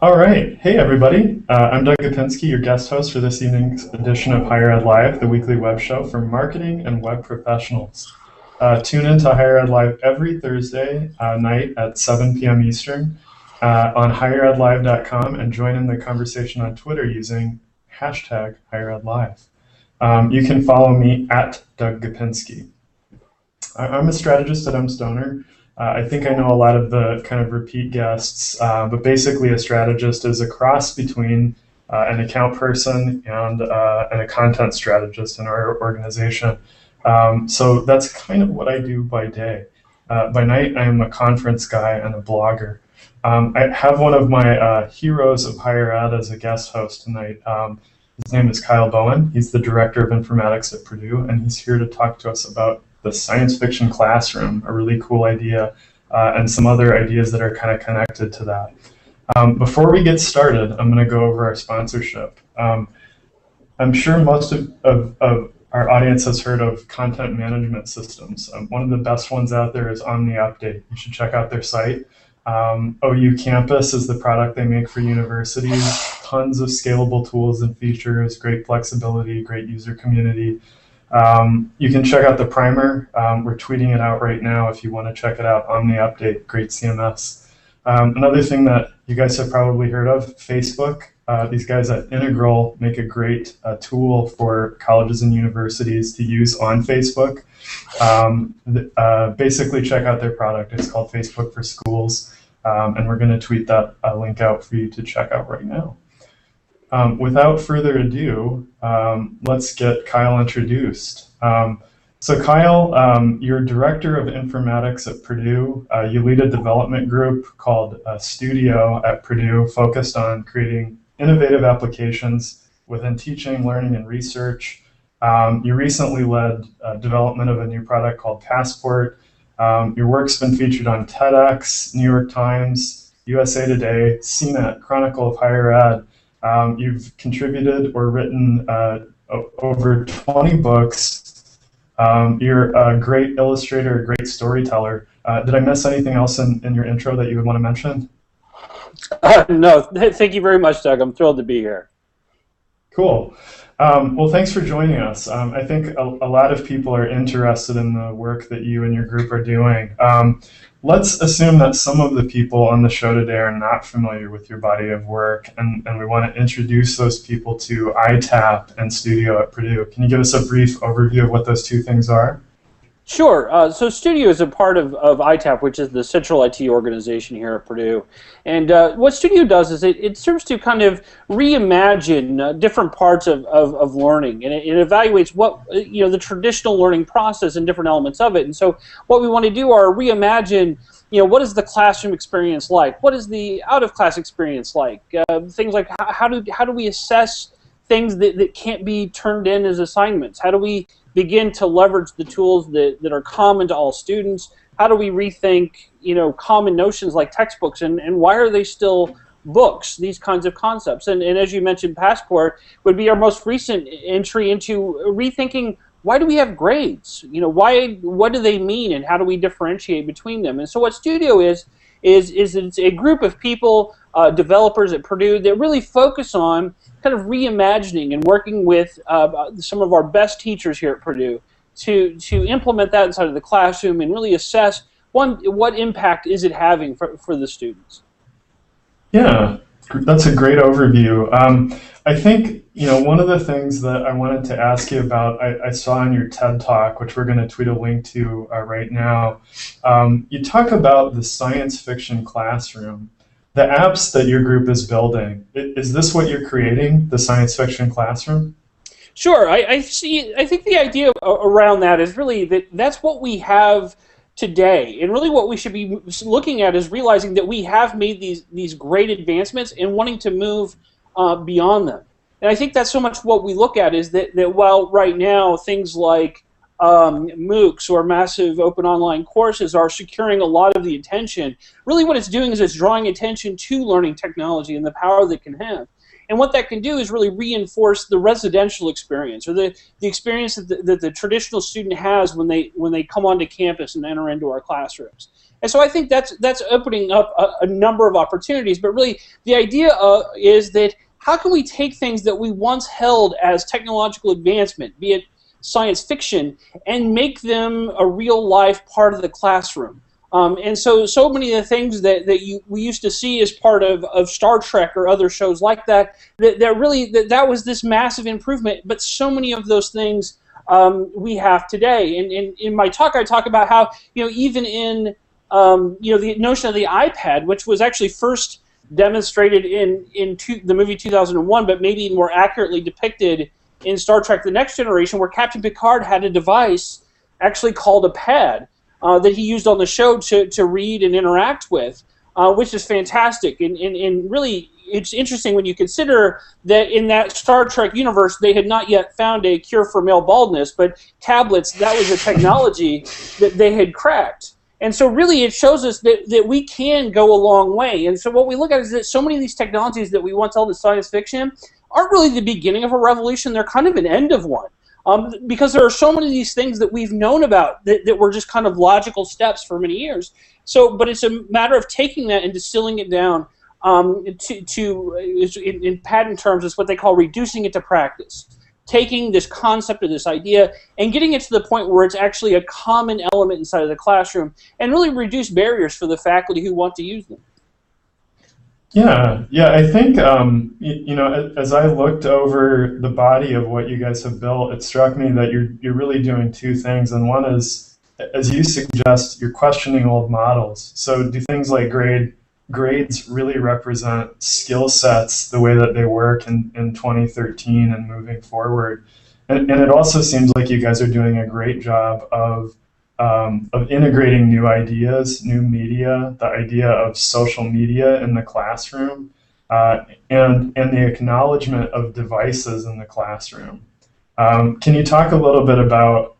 All right. Hey, everybody. I'm Doug Gapinski, your guest host for this evening's edition of Higher Ed Live, the weekly web show for marketing and web professionals. Tune in to Higher Ed Live every Thursday night at 7 p.m. Eastern on higheredlive.com and join in the conversation on Twitter using hashtag HigherEdLive. You can follow me at Doug Gapinski. I'm a strategist at Stoner. I think I know a lot of the kind of repeat guests, but basically a strategist is a cross between an account person and a content strategist in our organization. So that's kind of what I do by day. By night, I am a conference guy and a blogger. I have one of my heroes of higher ed as a guest host tonight. His name is Kyle Bowen. He's the director of informatics at Purdue, and he's here to talk to us about the science fiction classroom, a really cool idea, and some other ideas that are kind of connected to that. Before we get started, I'm going to go over our sponsorship. I'm sure most of our audience has heard of content management systems. One of the best ones out there is OmniUpdate. You should check out their site. OU Campus is the product they make for universities. Tons of scalable tools and features, great flexibility, great user community. You can check out the primer. We're tweeting it out right now if you want to check it out. OmniUpdate, great CMS. Another thing that you guys have probably heard of, Facebook. These guys at Integral make a great tool for colleges and universities to use on Facebook. Basically, check out their product. It's called Facebook for Schools, and we're going to tweet that link out for you to check out right now. Without further ado, let's get Kyle introduced. So Kyle, you're director of informatics at Purdue. You lead a development group called Studio at Purdue, focused on creating innovative applications within teaching, learning, and research. You recently led development of a new product called Passport. Your work's been featured on TEDx, New York Times, USA Today, CNET, Chronicle of Higher Ed. You've contributed or written over 20 books. You're a great illustrator, a great storyteller. Did I miss anything else in your intro that you would want to mention? No, thank you very much, Doug. I'm thrilled to be here. Cool. Well, thanks for joining us. I think a lot of people are interested in the work that you and your group are doing. Let's assume that some of the people on the show today are not familiar with your body of work, and we want to introduce those people to ITAP and Studio at Purdue. Can you give us a brief overview of what those two things are? Sure. So Studio is a part of ITAP, which is the central IT organization here at Purdue. And what Studio does is it serves to kind of reimagine different parts of learning, and it evaluates what the traditional learning process and different elements of it. And so what we want to do are reimagine, what is the classroom experience like? What is the out-of-class experience like? Things like how do we assess things that can't be turned in as assignments? How do we begin to leverage the tools that are common to all students? How do we rethink, common notions like textbooks, and why are they still books? These kinds of concepts. And as you mentioned, Passport would be our most recent entry into rethinking, why do we have grades? What do they mean, and how do we differentiate between them? And so what Studio is it's a group of people, developers at Purdue, that really focus on kind of reimagining and working with some of our best teachers here at Purdue to implement that inside of the classroom and really assess, what impact is it having for the students. Yeah, that's a great overview. I think, one of the things that I wanted to ask you about, I saw in your TED Talk, which we're going to tweet a link to right now, you talk about the science fiction classroom. The apps that your group is building, is this what you're creating, the science fiction classroom? Sure. I think the idea around that is really that's what we have today, and really what we should be looking at is realizing that we have made these great advancements and wanting to move beyond them. And I think that's so much what we look at is that while right now things like MOOCs or massive open online courses are securing a lot of the attention, really what it's doing is it's drawing attention to learning technology and the power that it can have. And what that can do is really reinforce the residential experience, or the experience that the traditional student has when they come onto campus and enter into our classrooms. And so I think that's opening up a number of opportunities. But really, the idea is that how can we take things that we once held as technological advancement, be it science fiction, and make them a real-life part of the classroom? And so many of the things that we used to see as part of Star Trek or other shows like that was this massive improvement. But so many of those things we have today. And in my talk, I talk about how, even in the notion of the iPad, which was actually first demonstrated in the movie 2001, but maybe more accurately depicted in Star Trek The Next Generation, where Captain Picard had a device actually called a pad that he used on the show to read and interact with, which is fantastic. And really, it's interesting when you consider that in that Star Trek universe, they had not yet found a cure for male baldness, but tablets, that was a technology that they had cracked. And so really it shows us that we can go a long way. And so what we look at is that so many of these technologies that we once held as science fiction aren't really the beginning of a revolution. They're kind of an end of one. Because there are so many of these things that we've known about that were just kind of logical steps for many years. But it's a matter of taking that and distilling it down in patent terms, it's what they call reducing it to practice. Taking this concept or this idea and getting it to the point where it's actually a common element inside of the classroom, and really reduce barriers for the faculty who want to use them. Yeah, I think, as I looked over the body of what you guys have built, it struck me that you're really doing two things. And one is, as you suggest, you're questioning old models. So do things like grades really represent skill sets the way that they work in 2013 and moving forward? And it also seems like you guys are doing a great job of integrating new ideas, new media, the idea of social media in the classroom, and the acknowledgement of devices in the classroom. Can you talk a little bit about,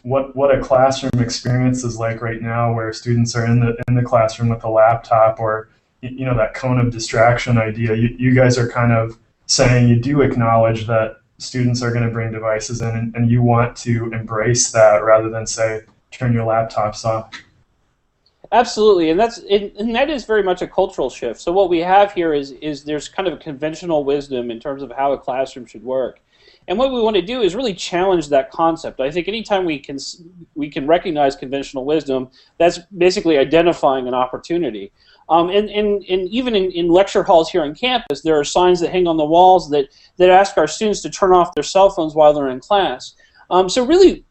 what a classroom experience is like right now, where students are in the classroom with a laptop, or that cone of distraction idea? You guys are kind of saying you do acknowledge that students are going to bring devices in, and you want to embrace that rather than say, turn your laptops off. Absolutely, and that is very much a cultural shift. So what we have here is there's kind of a conventional wisdom in terms of how a classroom should work. And what we want to do is really challenge that concept. I think anytime we can recognize conventional wisdom, that's basically identifying an opportunity. And even in lecture halls here on campus, there are signs that hang on the walls that ask our students to turn off their cell phones while they're in class. So really,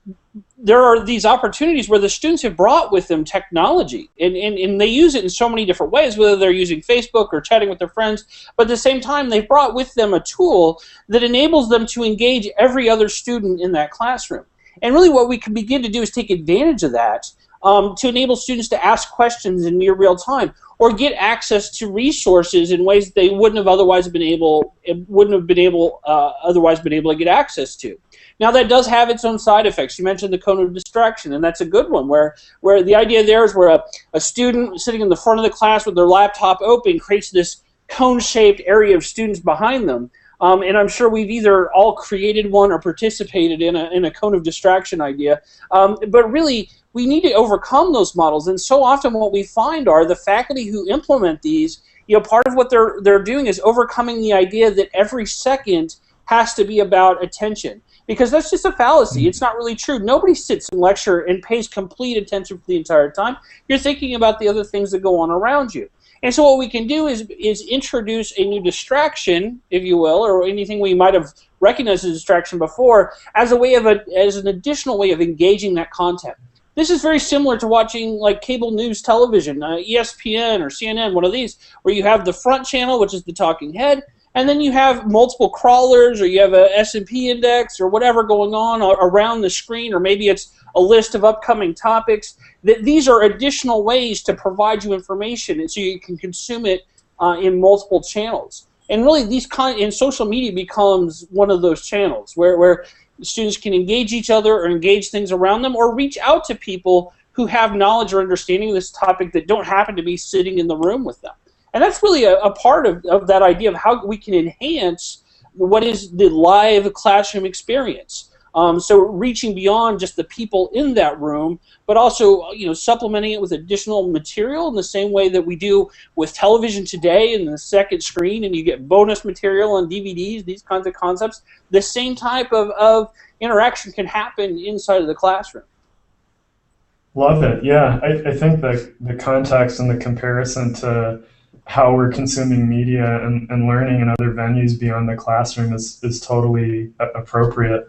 there are these opportunities where the students have brought with them technology, and they use it in so many different ways, whether they're using Facebook or chatting with their friends, but at the same time, they've brought with them a tool that enables them to engage every other student in that classroom. And really what we can begin to do is take advantage of that to enable students to ask questions in near real time, or get access to resources in ways that they wouldn't have otherwise been able to get access to. Now that does have its own side effects. You mentioned the cone of distraction, and that's a good one, where the idea there is where a student sitting in the front of the class with their laptop open creates this cone-shaped area of students behind them. And I'm sure we've either all created one or participated in a cone of distraction idea. But really, we need to overcome those models. And so often what we find are the faculty who implement these, part of what they're doing is overcoming the idea that every second has to be about attention. Because that's just a fallacy. It's not really true. Nobody sits in lecture and pays complete attention for the entire time. You're thinking about the other things that go on around you. And so what we can do is introduce a new distraction, if you will, or anything we might have recognized as a distraction before, as an additional way of engaging that content. This is very similar to watching like cable news television, ESPN or CNN, one of these, where you have the front channel, which is the talking head, and then you have multiple crawlers, or you have a S&P index, or whatever going on around the screen, or maybe it's a list of upcoming topics. These are additional ways to provide you information, and so you can consume it in multiple channels. And really, and social media becomes one of those channels where students can engage each other or engage things around them, or reach out to people who have knowledge or understanding of this topic that don't happen to be sitting in the room with them. And that's really a part of that idea of how we can enhance what is the live classroom experience. So reaching beyond just the people in that room, but also supplementing it with additional material in the same way that we do with television today and the second screen, and you get bonus material on DVDs, these kinds of concepts. The same type of interaction can happen inside of the classroom. Love it. Yeah, I think that the context and the comparison to how we're consuming media and learning in other venues beyond the classroom is totally appropriate.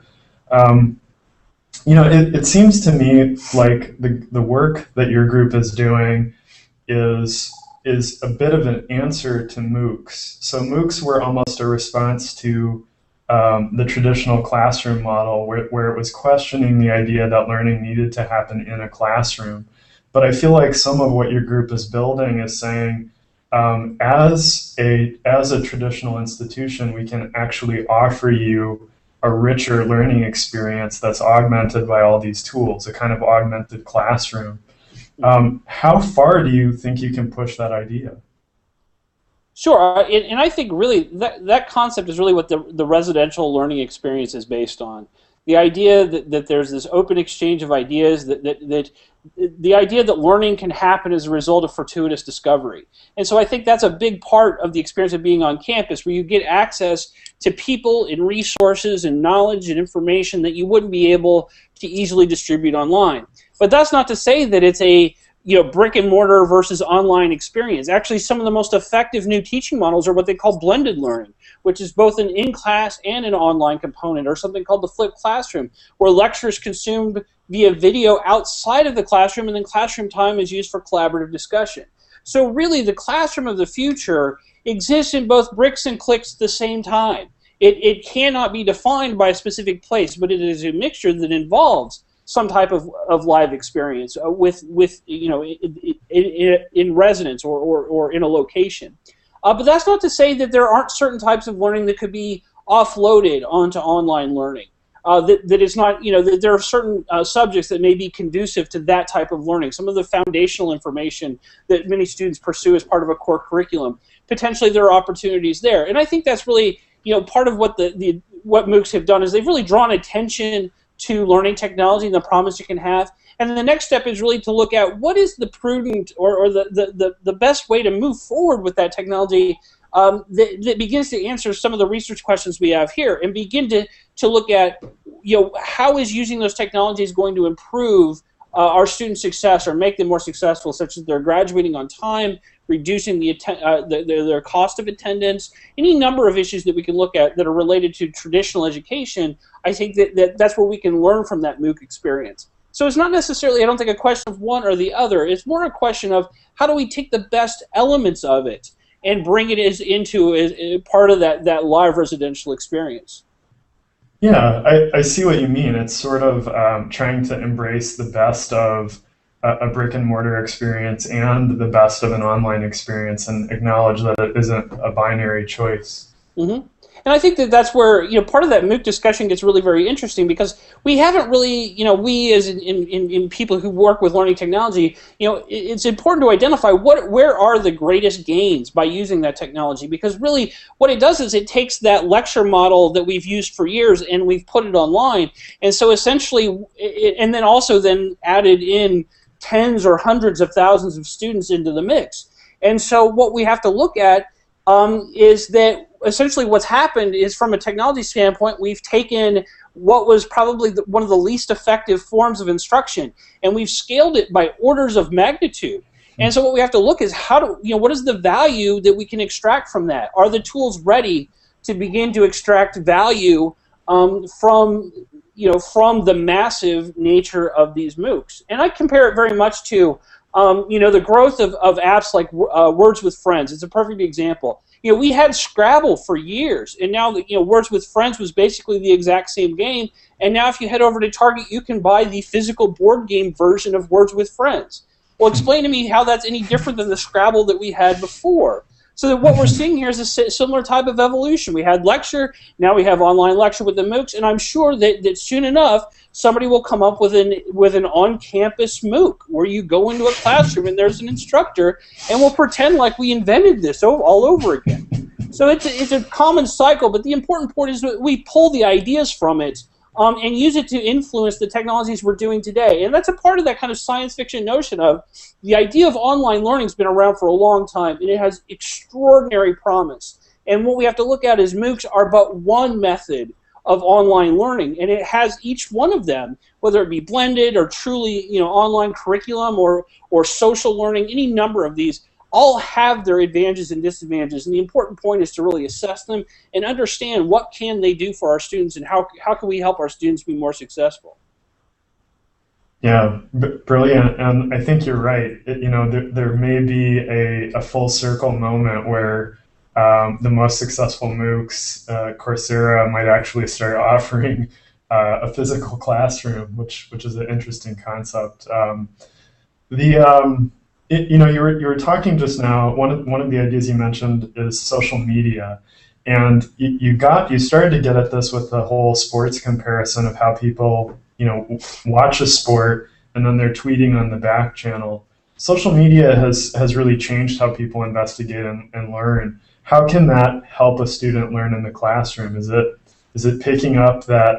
It seems to me like the work that your group is doing is a bit of an answer to MOOCs. So MOOCs were almost a response to the traditional classroom model where it was questioning the idea that learning needed to happen in a classroom. But I feel like some of what your group is building is saying, as a traditional institution, we can actually offer you a richer learning experience that's augmented by all these tools, a kind of augmented classroom. How far do you think you can push that idea? Sure, and I think really that concept is really what the residential learning experience is based on. The idea that there's this open exchange of ideas, that the idea that learning can happen as a result of fortuitous discovery. And so I think that's a big part of the experience of being on campus, where you get access to people and resources and knowledge and information that you wouldn't be able to easily distribute online. But that's not to say that it's a brick and mortar versus online experience. Actually, some of the most effective new teaching models are what they call blended learning, which is both an in-class and an online component, or something called the flipped classroom, where lectures consumed via video outside of the classroom, and then classroom time is used for collaborative discussion. So really, the classroom of the future exists in both bricks and clicks at the same time. It cannot be defined by a specific place, but it is a mixture that involves some type of live experience in residence or in a location. But that's not to say that there aren't certain types of learning that could be offloaded onto online learning. That it's not, that there are certain subjects that may be conducive to that type of learning. Some of the foundational information that many students pursue as part of a core curriculum, potentially there are opportunities there. And I think that's really, part of what what MOOCs have done is they've really drawn attention to learning technology and the promise it can have. And then the next step is really to look at what is the prudent or the best way to move forward with that technology that begins to answer some of the research questions we have here, and begin to look at how is using those technologies going to improve our student success or make them more successful, such that they're graduating on time, reducing their cost of attendance, any number of issues that we can look at that are related to traditional education. I think that's where we can learn from that MOOC experience. So it's not necessarily, I don't think, a question of one or the other. It's more a question of how do we take the best elements of it and bring it into as part of that live residential experience. Yeah, I see what you mean. It's sort of trying to embrace the best of a brick and mortar experience and the best of an online experience, and acknowledge that it isn't a binary choice. Mm-hmm. And I think that's where part of that MOOC discussion gets really very interesting, because we haven't really, we as in people who work with learning technology, it's important to identify where are the greatest gains by using that technology, because really what it does is it takes that lecture model that we've used for years and we've put it online, and so essentially, and then also then added in tens or hundreds of thousands of students into the mix. And so what we have to look at is that essentially what's happened is, from a technology standpoint, we've taken what was probably one of the least effective forms of instruction, and we've scaled it by orders of magnitude. And so what we have to look is what is the value that we can extract from that? Are the tools ready to begin to extract value from the massive nature of these MOOCs? And I compare it very much to the growth of apps like Words with Friends. It's a perfect example. We had Scrabble for years, and now Words with Friends was basically the exact same game. And now if you head over to Target, you can buy the physical board game version of Words with Friends. Well, explain to me how that's any different than the Scrabble that we had before. So that what we're seeing here is a similar type of evolution. We had lecture, now we have online lecture with the MOOCs, and I'm sure that soon enough somebody will come up with an on-campus MOOC where you go into a classroom and there's an instructor, and we'll pretend like we invented this all over again. So it's a common cycle, but the important point is that we pull the ideas from it and use it to influence the technologies we're doing today. And that's a part of that kind of science fiction notion of the idea of online learning has been around for a long time, and it has extraordinary promise. And what we have to look at is MOOCs are but one method of online learning, and it has each one of them, whether it be blended or truly online curriculum or social learning, any number of these, all have their advantages and disadvantages, and the important point is to really assess them and understand what can they do for our students and how can we help our students be more successful. Yeah, brilliant, and I think you're right. There may be a full circle moment where the most successful MOOCs, Coursera, might actually start offering a physical classroom, which is an interesting concept. You were talking just now. One of the ideas you mentioned is social media, and you started to get at this with the whole sports comparison of how people watch a sport and then they're tweeting on the back channel. Social media has really changed how people investigate and learn. How can that help a student learn in the classroom? Is it picking up that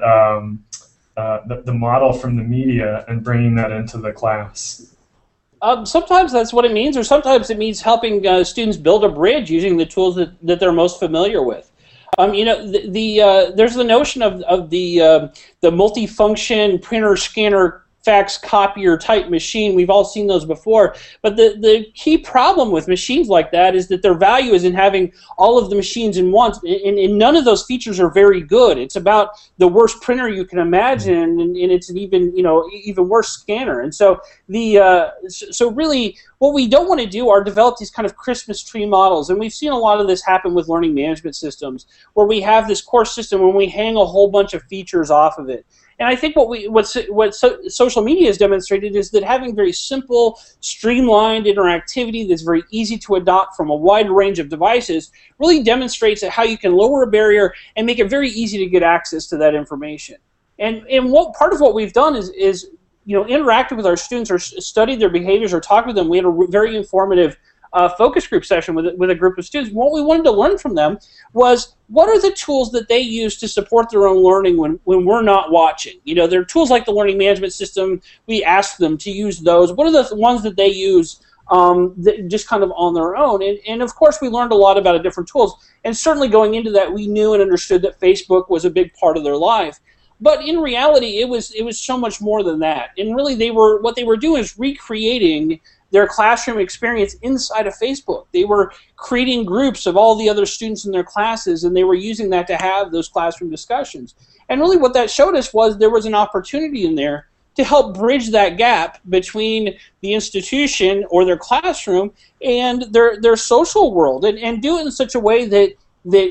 the model from the media and bringing that into the class? Sometimes that's what it means, or sometimes it means helping students build a bridge using the tools that they're most familiar with. There's the notion of the multifunction printer, scanner, fax, copier type machine. We've all seen those before. But the key problem with machines like that is that their value is in having all of the machines in one, and none of those features are very good. It's about the worst printer you can imagine, and it's an even worse scanner. And so so really what we don't want to do are develop these kind of Christmas tree models, and we've seen a lot of this happen with learning management systems, where we have this course system and we hang a whole bunch of features off of it. And I think what social media has demonstrated is that having very simple, streamlined interactivity that's very easy to adopt from a wide range of devices really demonstrates how you can lower a barrier and make it very easy to get access to that information. And what part of what we've done is interacted with our students or studied their behaviors or talked with them. We had a very informative focus group session with a group of students. What we wanted to learn from them was, what are the tools that they use to support their own learning when we're not watching? There are tools like the learning management system. We asked them to use those. What are the ones that they use just kind of on their own? And of course, we learned a lot about different tools. And certainly going into that, we knew and understood that Facebook was a big part of their life. But in reality, it was so much more than that. And really, what they were doing is recreating their classroom experience inside of Facebook. They were creating groups of all the other students in their classes, and they were using that to have those classroom discussions. And really what that showed us was there was an opportunity in there to help bridge that gap between the institution or their classroom and their social world, and do it in such a way that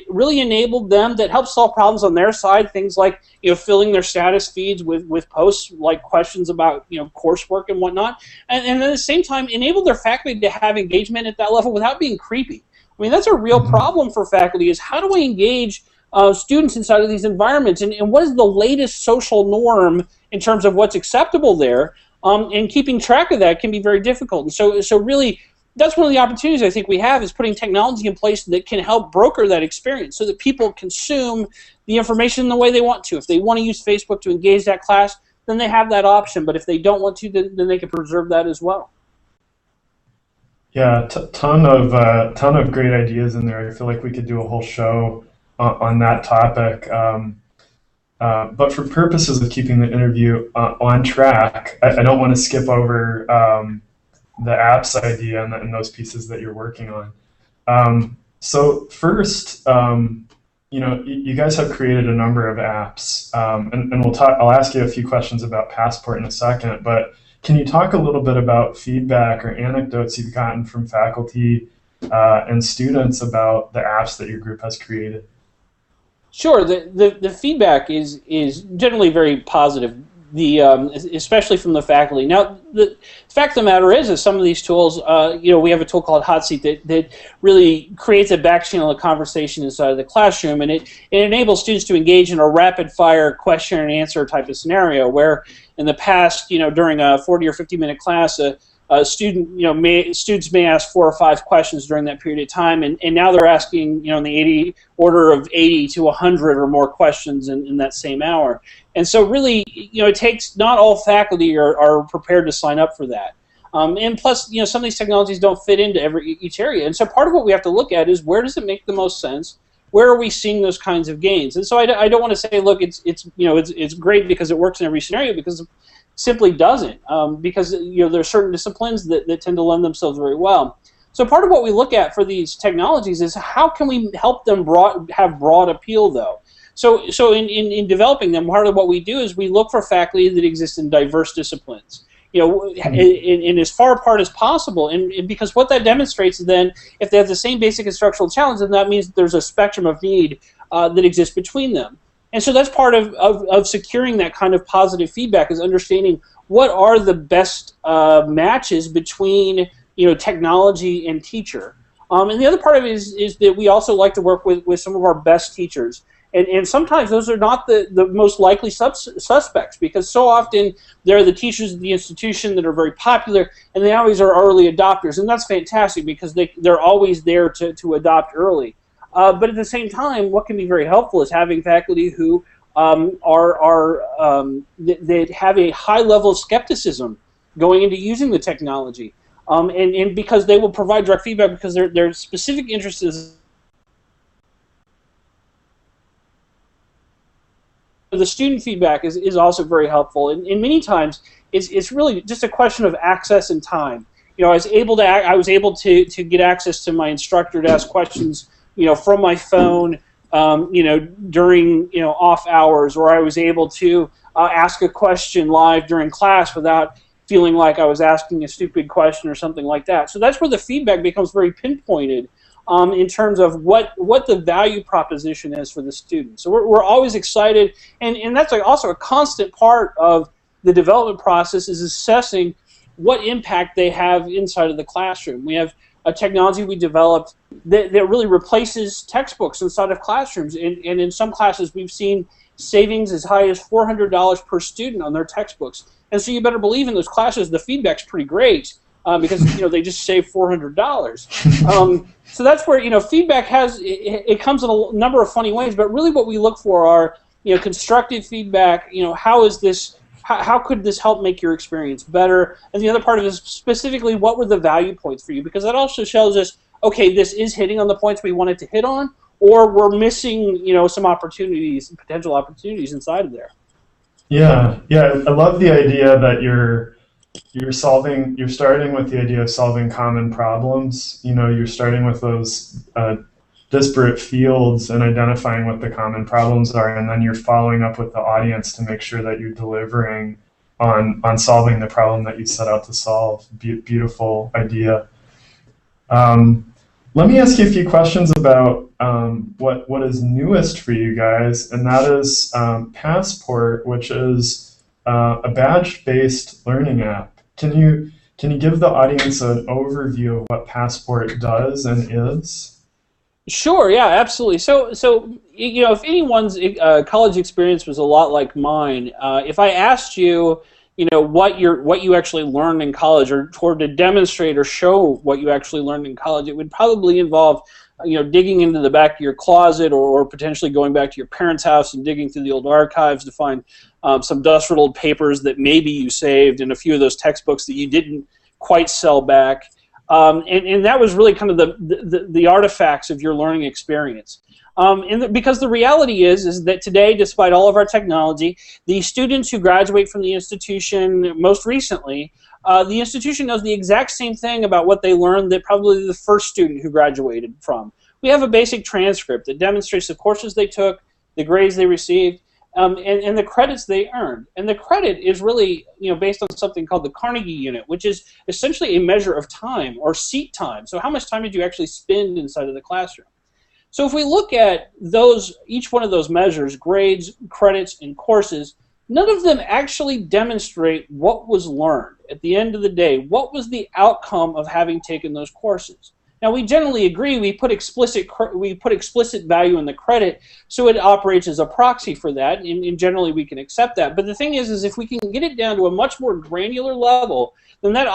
really enabled them, that helped solve problems on their side, things like filling their status feeds with posts like questions about coursework and whatnot, and at the same time enabled their faculty to have engagement at that level without being creepy. I mean, that's a real problem for faculty, is how do we engage students inside of these environments, and what is the latest social norm in terms of what's acceptable there, and keeping track of that can be very difficult. And so really, that's one of the opportunities I think we have, is putting technology in place that can help broker that experience so that people consume the information in the way they want to. If they want to use Facebook to engage that class, then they have that option. But if they don't want to, then they can preserve that as well. Yeah, ton of great ideas in there. I feel like we could do a whole show on that topic. But for purposes of keeping the interview on track, I don't want to skip over the apps idea and those pieces that you're working on. So first, you guys have created a number of apps, and we'll talk. I'll ask you a few questions about Passport in a second, but can you talk a little bit about feedback or anecdotes you've gotten from faculty and students about the apps that your group has created? Sure. The feedback is generally very positive. especially from the faculty. Now, the fact of the matter is some of these tools, we have a tool called Hot Seat that really creates a back channel of conversation inside of the classroom, and it enables students to engage in a rapid-fire question and answer type of scenario where in the past, during a 40 or 50-minute class, students may ask 4 or 5 questions during that period of time, and now they're asking, in the order of 80 to 100 or more questions in that same hour. And so really, it takes, not all faculty are prepared to sign up for that. And plus, some of these technologies don't fit into each area. And so part of what we have to look at is where does it make the most sense? Where are we seeing those kinds of gains? And so I don't want to say, look, it's great because it works in every scenario, because it simply doesn't, because there are certain disciplines that tend to lend themselves very well. So part of what we look at for these technologies is how can we help them have broad appeal, though. So in developing them, part of what we do is we look for faculty that exist in diverse disciplines, in as far apart as possible, and because what that demonstrates is then if they have the same basic instructional challenge, then that means that there's a spectrum of need that exists between them. And so that's part of securing that kind of positive feedback, is understanding what are the best matches between technology and teacher. And the other part of it is that we also like to work with some of our best teachers. And sometimes those are not the most likely suspects, because so often they're the teachers of the institution that are very popular, and they always are early adopters. And that's fantastic because they're always there to adopt early. But at the same time, what can be very helpful is having faculty who that have a high level of skepticism going into using the technology, and because they will provide direct feedback because their specific interest is. The student feedback is also very helpful, and many times it's really just a question of access and time. I was able to get access to my instructor to ask questions, from my phone, during off hours, or I was able to ask a question live during class without feeling like I was asking a stupid question or something like that. So that's where the feedback becomes very pinpointed. In terms of what the value proposition is for the student. So we're always excited, and that's also a constant part of the development process, is assessing what impact they have inside of the classroom. We have a technology we developed that really replaces textbooks inside of classrooms, and in some classes we've seen savings as high as $400 per student on their textbooks. And so you better believe in those classes the feedback's pretty great. Because they just save $400. So that's where feedback it comes in a number of funny ways. But really, what we look for are constructive feedback. How could this help make your experience better? And the other part of it is specifically what were the value points for you, because that also shows us, okay, this is hitting on the points we wanted to hit on, or we're missing some potential opportunities inside of there. Yeah. I love the idea that you're starting with the idea of solving common problems. You're starting with those disparate fields and identifying what the common problems are, and then you're following up with the audience to make sure that you're delivering on solving the problem that you set out to solve. Beautiful idea. Let me ask you a few questions about what is newest for you guys, and that is Passport, which is a badge-based learning app. Can you give the audience an overview of what Passport does and is? Sure. Yeah. Absolutely. So if anyone's college experience was a lot like mine, if I asked you, what you actually learned in college, or to demonstrate or show what you actually learned in college, it would probably involve digging into the back of your closet, or potentially going back to your parents' house and digging through the old archives to find some dust-riddled papers that maybe you saved, and a few of those textbooks that you didn't quite sell back. And that was really kind of the artifacts of your learning experience. Because the reality is that today, despite all of our technology, the students who graduate from the institution most recently, the institution knows the exact same thing about what they learned that probably the first student who graduated from. We have a basic transcript that demonstrates the courses they took, the grades they received, and the credits they earned. And the credit is really based on something called the Carnegie unit, which is essentially a measure of time, or seat time. So how much time did you actually spend inside of the classroom? So if we look at each one of those measures, grades, credits, and courses, none of them actually demonstrate what was learned. At the end of the day, what was the outcome of having taken those courses? Now, we generally agree we put explicit value in the credit, so it operates as a proxy for that, and generally we can accept that. But the thing is if we can get it down to a much more granular level, then that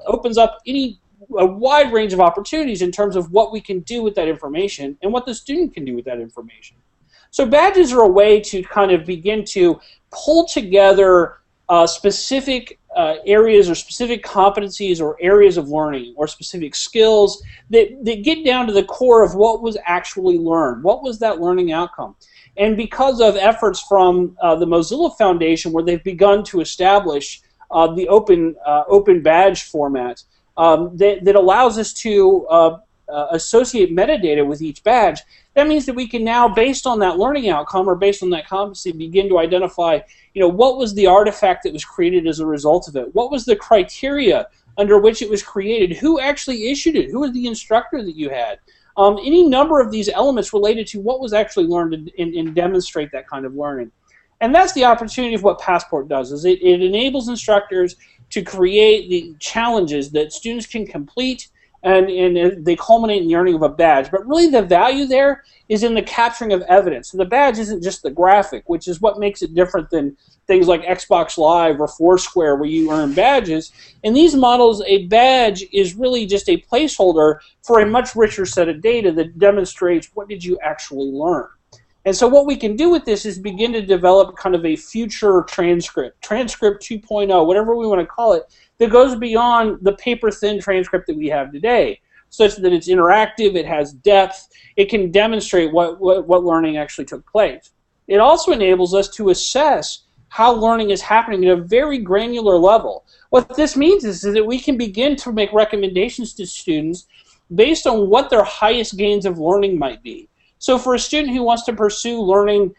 opens up a wide range of opportunities in terms of what we can do with that information and what the student can do with that information. So badges are a way to kind of begin to pull together specific areas or specific competencies or areas of learning or specific skills that get down to the core of what was actually learned. What was that learning outcome? And because of efforts from the Mozilla Foundation, where they've begun to establish the open badge format that allows us to associate metadata with each badge, that means that we can now, based on that learning outcome or based on that competency, begin to identify, what was the artifact that was created as a result of it? What was the criteria under which it was created? Who actually issued it? Who was the instructor that you had? Any number of these elements related to what was actually learned and demonstrate that kind of learning. And that's the opportunity of what Passport does, is it enables instructors to create the challenges that students can complete, and they culminate in the earning of a badge. But really the value there is in the capturing of evidence. So the badge isn't just the graphic, which is what makes it different than things like Xbox Live or Foursquare where you earn badges. In these models, a badge is really just a placeholder for a much richer set of data that demonstrates what did you actually learn. And so what we can do with this is begin to develop kind of a future transcript 2.0, whatever we want to call it, that goes beyond the paper-thin transcript that we have today, such that it's interactive, it has depth, it can demonstrate what learning actually took place. It also enables us to assess how learning is happening at a very granular level. What this means is that we can begin to make recommendations to students based on what their highest gains of learning might be. So for a student who wants to pursue learning,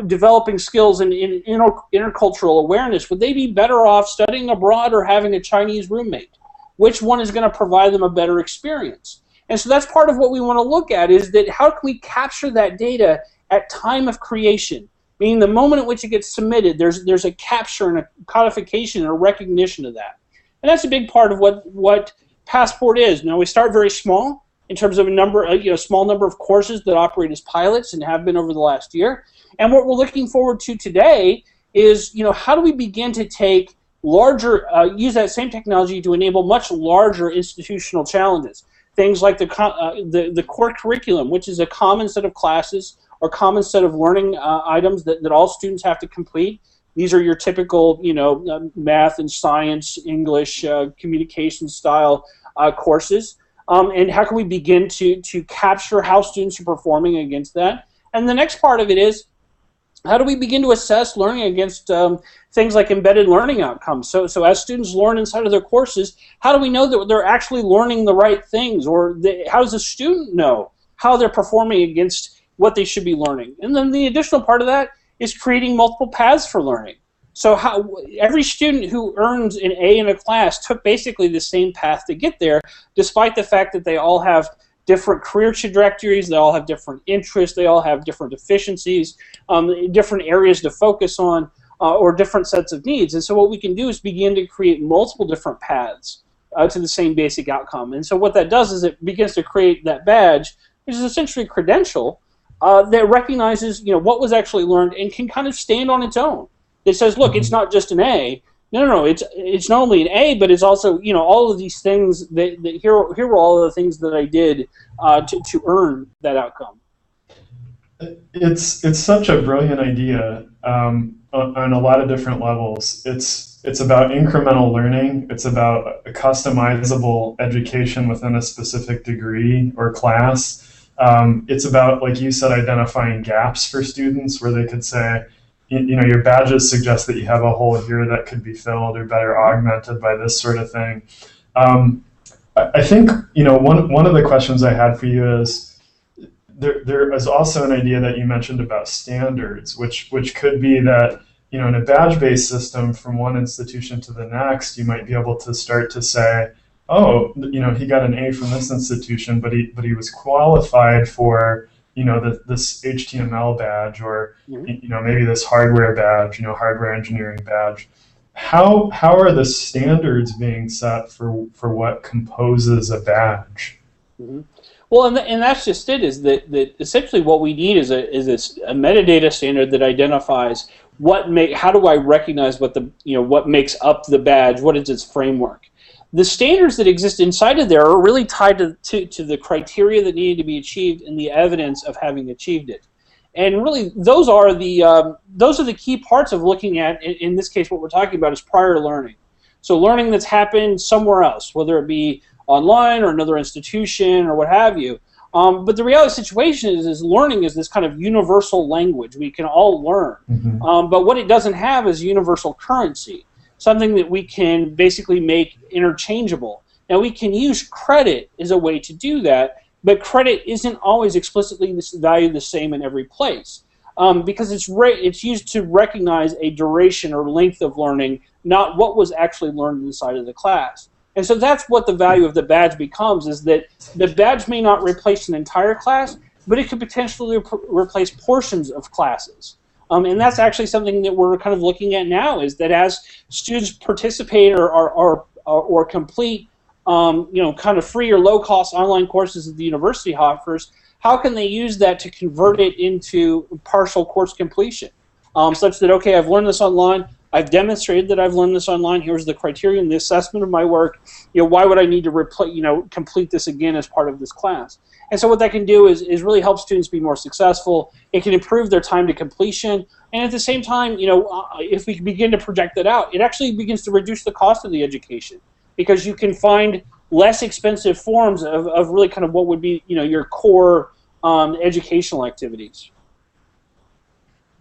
developing skills in intercultural awareness, would they be better off studying abroad or having a Chinese roommate? Which one is going to provide them a better experience? And so that's part of what we want to look at, is that how can we capture that data at time of creation, meaning the moment at which it gets submitted, there's a capture and a codification and a recognition of that. And that's a big part of what Passport is. Now, we start very small in terms of a small number of courses that operate as pilots and have been over the last year. And what we're looking forward to today is, how do we begin to take use that same technology to enable much larger institutional challenges? Things like the core curriculum, which is a common set of classes or common set of learning items that all students have to complete. These are your typical, math and science, English, communication style courses. And how can we begin to capture how students are performing against that? And the next part of it is, how do we begin to assess learning against things like embedded learning outcomes? So as students learn inside of their courses, how do we know that they're actually learning the right things? Or how does the student know how they're performing against what they should be learning? And then the additional part of that is creating multiple paths for learning. So every student who earns an A in a class took basically the same path to get there, despite the fact that they all have different career trajectories, they all have different interests, they all have different deficiencies, different areas to focus on, or different sets of needs. And so what we can do is begin to create multiple different paths to the same basic outcome. And so what that does is it begins to create that badge, which is essentially a credential that recognizes what was actually learned and can kind of stand on its own. It says, look, it's not just an A. No, it's not only an A, but it's also, all of these things that here were all of the things that I did to earn that outcome. It's such a brilliant idea on a lot of different levels. It's about incremental learning. It's about a customizable education within a specific degree or class. It's about, like you said, identifying gaps for students where they could say, your badges suggest that you have a hole here that could be filled or better augmented by this sort of thing. I think, one of the questions I had for you is, there is also an idea that you mentioned about standards, which could be that, in a badge-based system from one institution to the next, you might be able to start to say, oh, he got an A from this institution, but he was qualified for, this HTML badge, or Mhm. maybe this hardware badge, hardware engineering badge. How are the standards being set for what composes a badge? Mhm. Well, and that's just it. Is that essentially what we need is a metadata standard that identifies how do I recognize what what makes up the badge? What is its framework? The standards that exist inside of there are really tied to the criteria that needed to be achieved and the evidence of having achieved it. And really, those are the key parts of looking at. In this case, what we're talking about is prior learning. So learning that's happened somewhere else, whether it be online or another institution or what have you. But the reality of the situation is learning is this kind of universal language we can all learn. Mm-hmm. But what it doesn't have is universal currency, something that we can basically make interchangeable. Now, we can use credit as a way to do that, but credit isn't always explicitly valued the same in every place. Because it's used to recognize a duration or length of learning, not what was actually learned inside of the class. And so that's what the value of the badge becomes, is that the badge may not replace an entire class, but it could potentially replace portions of classes. And that's actually something that we're kind of looking at now, is that as students participate or complete kind of free or low-cost online courses that the university offers, how can they use that to convert it into partial course completion? Such that, okay, I've learned this online, I've demonstrated that I've learned this online, here's the criterion, the assessment of my work, why would I need to complete this again as part of this class? And so what that can do is really help students be more successful. It can improve their time to completion, and at the same time, if we begin to project that out, it actually begins to reduce the cost of the education, because you can find less expensive forms of really kind of what would be your core educational activities.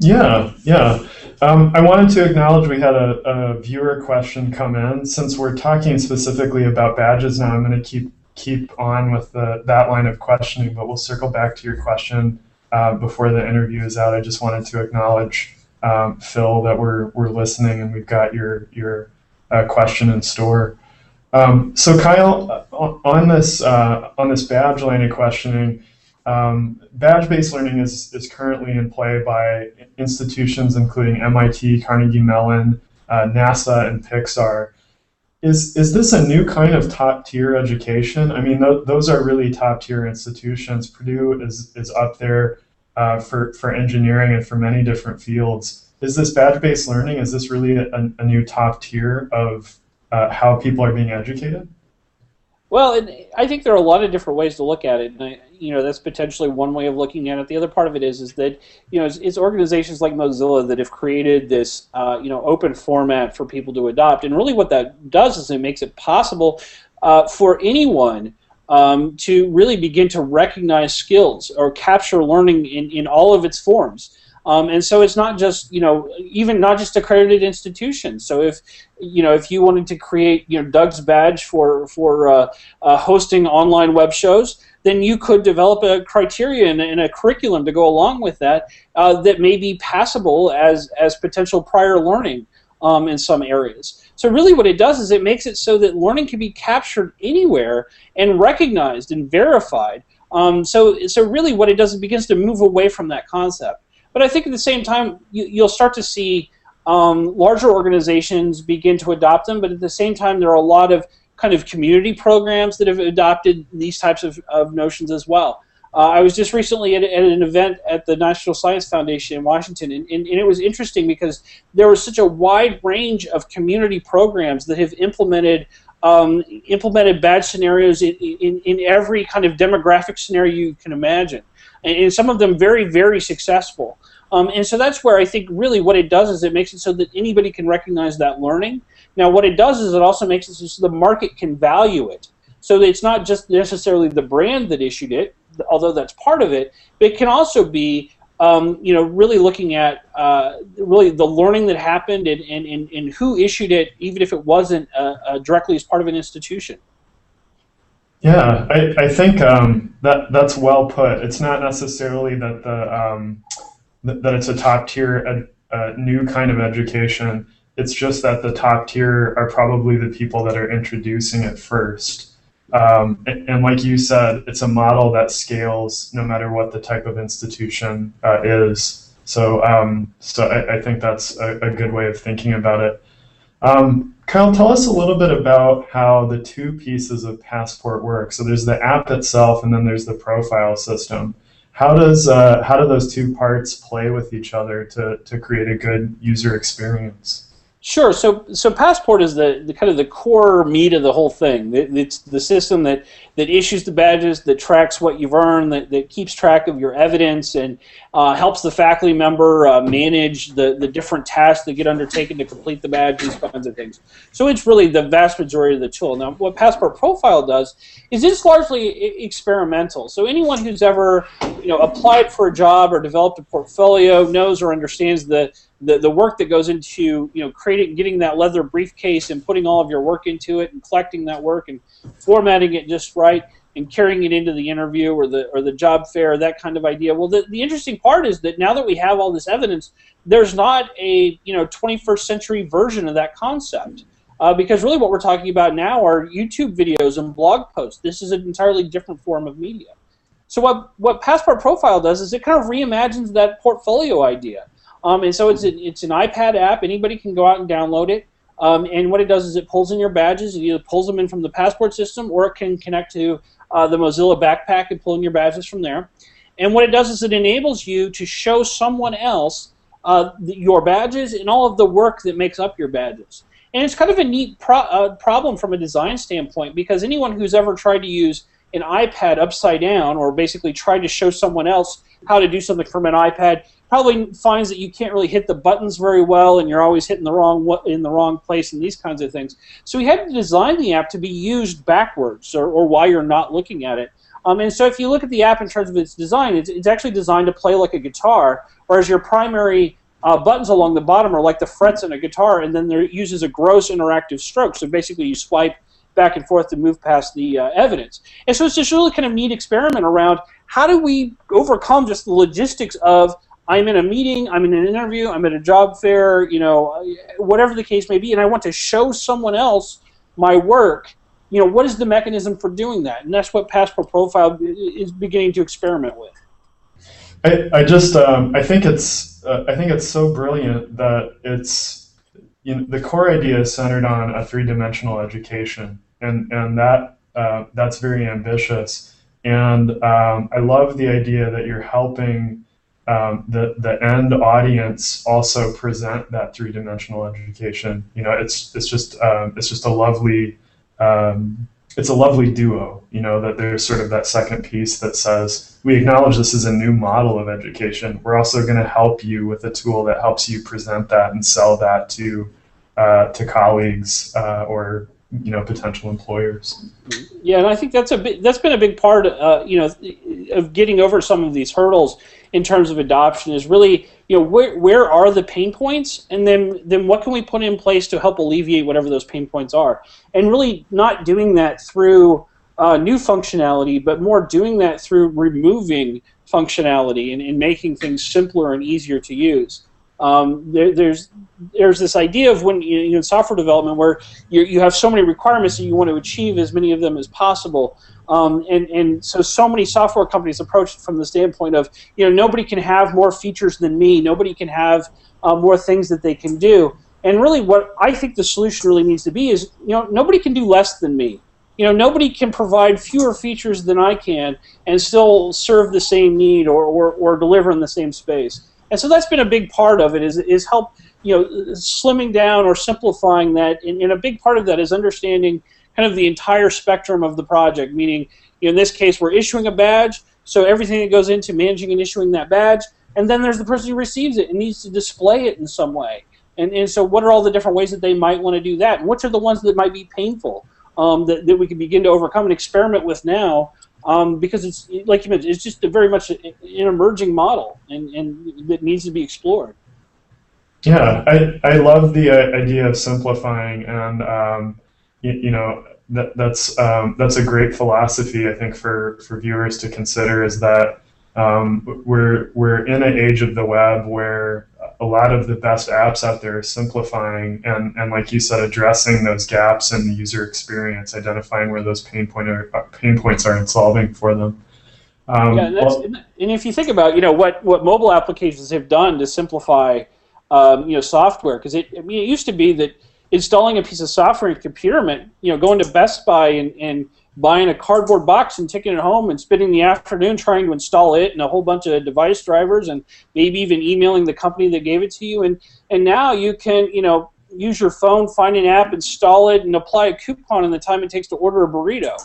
Yeah, yeah. I wanted to acknowledge we had a viewer question come in. Since we're talking specifically about badges now, I'm going to keep on with that line of questioning, but we'll circle back to your question before the interview is out. I just wanted to acknowledge, Phil, that we're listening and we've got your question in store. So Kyle, on this badge line of questioning, badge-based learning is currently in play by institutions including MIT, Carnegie Mellon, NASA, and Pixar. Is this a new kind of top-tier education? I mean, those are really top-tier institutions. Purdue is up there for engineering and for many different fields. Is this badge-based learning, is this really a new top tier of how people are being educated? Well, I think there are a lot of different ways to look at it, and that's potentially one way of looking at it. The other part of it is that it's organizations like Mozilla that have created this open format for people to adopt, and really what that does is it makes it possible for anyone to really begin to recognize skills or capture learning in all of its forms. And so it's not just even not just accredited institutions. So if you wanted to create Doug's badge for hosting online web shows, then you could develop a criteria and a curriculum to go along with that that may be passable as potential prior learning in some areas. So really what it does is it makes it so that learning can be captured anywhere and recognized and verified. So really what it does is it begins to move away from that concept. But I think at the same time, you'll start to see larger organizations begin to adopt them, but at the same time, there are a lot of kind of community programs that have adopted these types of notions as well. I was just recently at an event at the National Science Foundation in Washington, and it was interesting because there was such a wide range of community programs that have implemented badge scenarios in every kind of demographic scenario you can imagine. And some of them very, very successful. And so that's where I think really what it does is it makes it so that anybody can recognize that learning. Now what it does is it also makes it so the market can value it. So that it's not just necessarily the brand that issued it, although that's part of it, but it can also be really looking at really the learning that happened and who issued it, even if it wasn't directly as part of an institution. Yeah, I think that's well put. It's not necessarily that that it's a top tier new kind of education. It's just that the top tier are probably the people that are introducing it first. And like you said, it's a model that scales no matter what the type of institution is. So I think that's a good way of thinking about it. Kyle, tell us a little bit about how the two pieces of Passport work. So there's the app itself, and then there's the profile system. How do those two parts play with each other to create a good user experience? Sure. So Passport is the kind of the core meat of the whole thing. It's the system that issues the badges, that tracks what you've earned, that keeps track of your evidence, and helps the faculty member manage the different tasks that get undertaken to complete the badge, these kinds of things. So it's really the vast majority of the tool. Now, what Passport Profile does is it's largely experimental. So anyone who's ever applied for a job or developed a portfolio knows or understands the work that goes into creating, getting that leather briefcase and putting all of your work into it and collecting that work and formatting it just right and carrying it into the interview or the job fair, that kind of idea. Well, the interesting part is that now that we have all this evidence, there's not a 21st century version of that concept. Because really what we're talking about now are YouTube videos and blog posts. This is an entirely different form of media. So what Passport Profile does is it kind of reimagines that portfolio idea. And so it's an iPad app. Anybody can go out and download it. And what it does is it pulls in your badges. It either pulls them in from the Passport system, or it can connect to the Mozilla Backpack and pull in your badges from there. And what it does is it enables you to show someone else your badges and all of the work that makes up your badges. And it's kind of a neat problem from a design standpoint, because anyone who's ever tried to use an iPad upside down, or basically tried to show someone else how to do something from an iPad, probably finds that you can't really hit the buttons very well, and you're always hitting the wrong place and these kinds of things. So we had to design the app to be used backwards, or while you're not looking at it. And so if you look at the app in terms of its design, it's actually designed to play like a guitar, whereas your primary buttons along the bottom are like the frets in a guitar, and then it uses a gross interactive stroke. So basically you swipe back and forth to move past the evidence. And so it's just really kind of neat experiment around how do we overcome just the logistics of I'm in a meeting, I'm in an interview, I'm at a job fair, whatever the case may be, and I want to show someone else my work. What is the mechanism for doing that? And that's what Passport Profile is beginning to experiment with. I think it's so brilliant that it's the core idea is centered on a three-dimensional education, and that's very ambitious. And I love the idea that you're helping the end audience also present that three-dimensional education. It's just a lovely it's a lovely duo. That there's sort of that second piece that says we acknowledge this is a new model of education. We're also going to help you with a tool that helps you present that and sell that to colleagues or potential employers. Yeah, and I think that's been a big part, of getting over some of these hurdles in terms of adoption. Is really, where are the pain points, and then what can we put in place to help alleviate whatever those pain points are, and really not doing that through new functionality, but more doing that through removing functionality and making things simpler and easier to use. There's this idea of when in software development where you have so many requirements that you want to achieve as many of them as possible, and so many software companies approach it from the standpoint of nobody can have more features than me, nobody can have more things that they can do, and really what I think the solution really needs to be is nobody can do less than me. Nobody can provide fewer features than I can and still serve the same need or deliver in the same space. And so that's been a big part of it is help slimming down or simplifying that. And a big part of that is understanding kind of the entire spectrum of the project, meaning in this case we're issuing a badge, so everything that goes into managing and issuing that badge, and then there's the person who receives it and needs to display it in some way. And so what are all the different ways that they might want to do that, and which are the ones that might be painful that we can begin to overcome and experiment with now. Because it's, like you mentioned, it's just very much an emerging model and that needs to be explored. Yeah, I love the idea of simplifying, and that's a great philosophy I think for viewers to consider. Is that we're in an age of the web where a lot of the best apps out there are simplifying and like you said, addressing those gaps in the user experience, identifying where those pain points are and solving for them. Yeah, and if you think about, what mobile applications have done to simplify, software, because it used to be that installing a piece of software in a computer meant, going to Best Buy and buying a cardboard box and taking it home and spending the afternoon trying to install it and a whole bunch of device drivers and maybe even emailing the company that gave it to you. And now you can, use your phone, find an app, install it, and apply a coupon in the time it takes to order a burrito.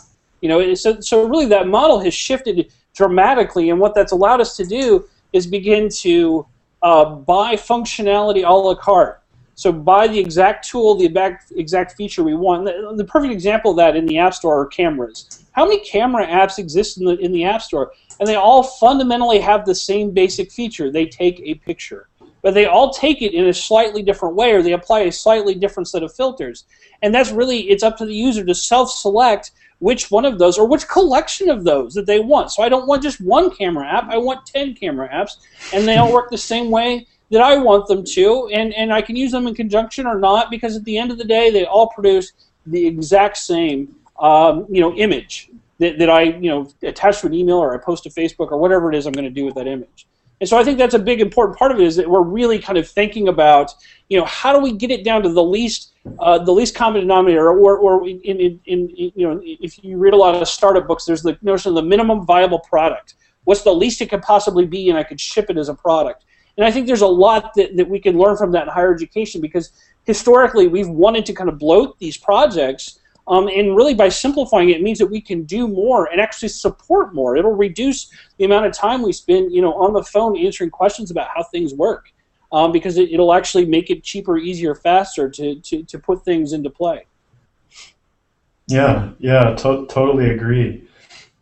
So really that model has shifted dramatically, and what that's allowed us to do is begin to buy functionality a la carte. So buy the exact tool, the exact feature we want. The perfect example of that in the App Store are cameras. How many camera apps exist in the App Store? And they all fundamentally have the same basic feature. They take a picture. But they all take it in a slightly different way, or they apply a slightly different set of filters. And that's really, it's up to the user to self-select which one of those or which collection of those that they want. So I don't want just one camera app, I want 10 camera apps, and they all work the same way that I want them to, and I can use them in conjunction or not, because at the end of the day, they all produce the exact same image that I attach to an email or I post to Facebook or whatever it is I'm going to do with that image. And so I think that's a big important part of it, is that we're really kind of thinking about how do we get it down to the least common denominator, or if you read a lot of startup books, there's the notion of the minimum viable product. What's the least it could possibly be, and I could ship it as a product. And I think there's a lot that we can learn from that in higher education, because historically we've wanted to kind of bloat these projects, and really by simplifying it means that we can do more and actually support more. It'll reduce the amount of time we spend on the phone answering questions about how things work, because it'll actually make it cheaper, easier, faster to put things into play. Yeah, totally agree.